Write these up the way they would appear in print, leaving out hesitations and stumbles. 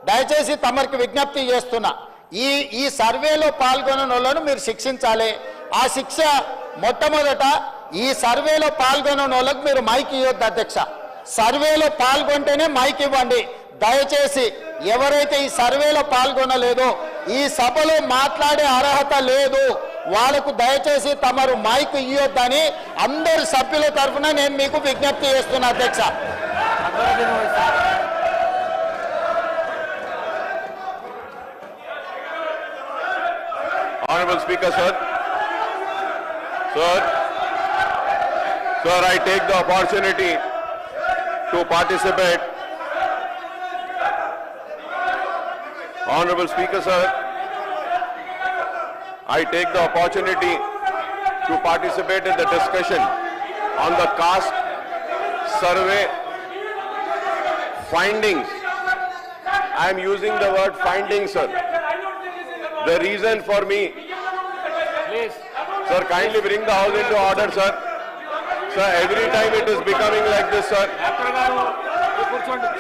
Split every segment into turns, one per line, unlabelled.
దయచేసి తమరికి విజ్ఞప్తి చేస్తున్నా, ఈ సర్వేలో పాల్గొన్న వాళ్ళను మీరు శిక్షించాలి. ఆ శిక్ష మొట్టమొదట ఈ సర్వేలో పాల్గొన్న వాళ్ళకు మీరు మైక్ ఇవ్వద్దు అధ్యక్ష. సర్వేలో పాల్గొంటేనే మైక్ ఇవ్వండి. దయచేసి ఎవరైతే ఈ సర్వేలో పాల్గొనలేదో, ఈ సభలో మాట్లాడే అర్హత లేదు, వాళ్ళకు దయచేసి తమరు మైక్ ఇవ్వొద్దని అందరి సభ్యుల తరఫున నేను మీకు విజ్ఞప్తి చేస్తున్నా అధ్యక్ష.
Honorable Speaker, sir. Sir, I take the opportunity to participate. Honorable Speaker, sir, I take the opportunity to participate in the discussion on the caste survey findings. I am using the word findings, sir. The reason for me,
Please.
sir, kindly bring the house into order, sir. Sir, every time it is becoming like this, sir.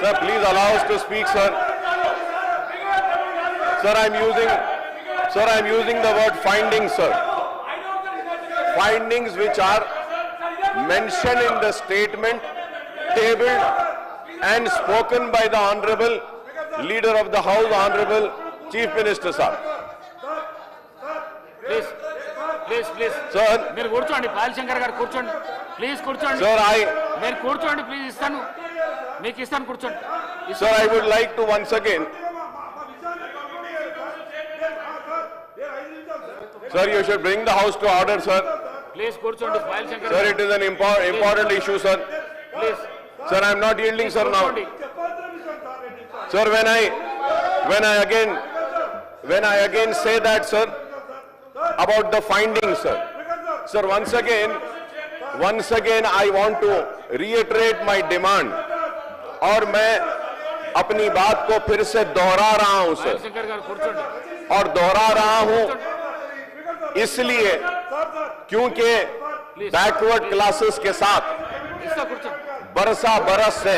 Sir, please allow us to speak, sir. Sir, I am using the word findings, sir. Findings which are mentioned in the statement tabled and spoken by the Honorable Leader of the House, Honorable Chief Minister, sir.
Please.
Sir,
మీరు కూర్చోండి, Paul Shankar గారు కూర్చోండి, please కూర్చోండి.
sir,
మీరు కూర్చోండి, please ఇస్తాను, మీకు ఇస్తాను, కూర్చోండి.
sir, I would like to once again, sir, you should bring the house to order, sir.
Please కూర్చోండి, పాల్ శంకర్
Sir,
గారు.
it is an important issue, sir.
Please
Sir, I am not yielding, sir, now.
కూర్చోండి.
Sir, when I again say that, sir, about the findings, sir. Sir, once again, I want to reiterate my demand. और मैं अपनी बात को फिर से दोहरा रहा हूं,
పాల్
sir.
శంకర్ గారు కూర్చోండి.
और दोहरा रहा हूं इसलिए क्योंकि बैकवर्ड क्लासेस के साथ
ఇస్తా, కూర్చోండి.
बरस से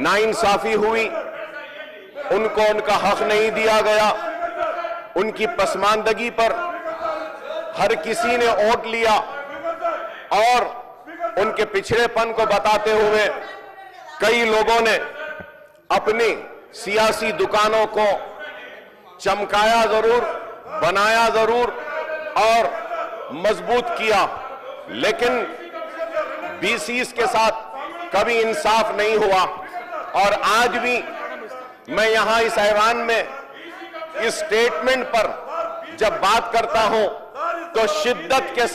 नाइंसाफी हुई, उनको उनका हक नहीं दिया गया, उनकी पसमानदगी पर हर किसी ने वोट लिया और उनके पिछड़ेपन को बताते हुए कई लोगों ने अपनी सियासी दुकानों को चमकाया जरूर, बनाया जरूर और मजबूत किया, लेकिन बीसीस के साथ कभी इंसाफ नहीं हुआ। और आज भी मैं यहां इस ऐवान में इस स्टेटमेंट पर जब बात करता हूं तो शिद्दत के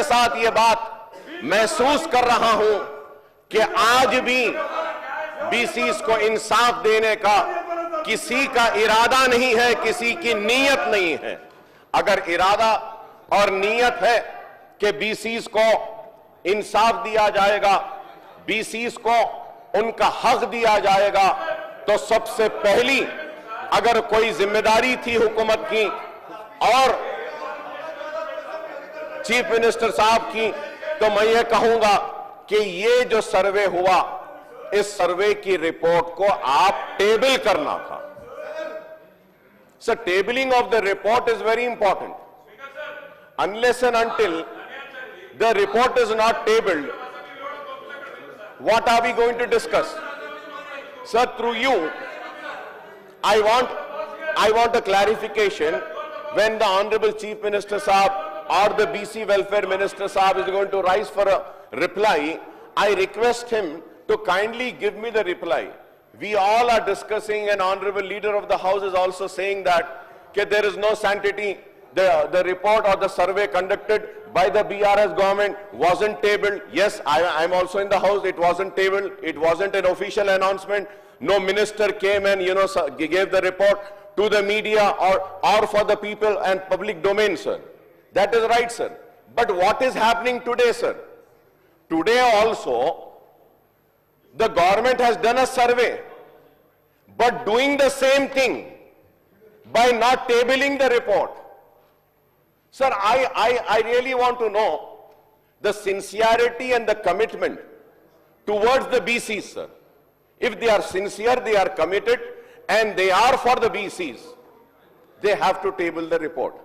साथ ये बात महसूस कर रहा हूं कि आज भी बीसीस को इंसाफ देने का किसी का इरादा नहीं है, किसी की नीयत नहीं है। अगर इरादा और नीयत है कि बीसीस को इंसाफ दिया जाएगा, बीसीस को उनका हक दिया जाएगा, तो सबसे पहली अगर कोई जिम्मेदारी थी हुकूमत की और चीफ मिनिस्टर साहब की, तो मैं ये कहूंगा कि ये जो सर्वे हुआ, इस सर्वे की रिपोर्ट को आप टेबल करना था। Sir, tabling of the report is very important. Unless and until the report is not tabled, what are we going to discuss? Sir, through you, I want a clarification. When the Honorable Chief Minister Sahab or the BC Welfare Minister Sahab is going to rise for a reply, I request him to kindly give me the reply. We all are discussing, and Honorable Leader of the House is also saying that there is no sanctity. The report or the survey conducted by the BRS government wasn't tabled. Yes, I'm also in the House. It wasn't tabled. It wasn't an official announcement. No minister came and, gave the report to the media or for the people and public domain, sir. That is right, sir. But what is happening today, sir? Today also, the government has done a survey, but doing the same thing by not tabling the report. Sir, I really want to know the sincerity and the commitment towards the BCs, sir. If they are sincere, they are committed, and they are for the BCs, they have to table the report.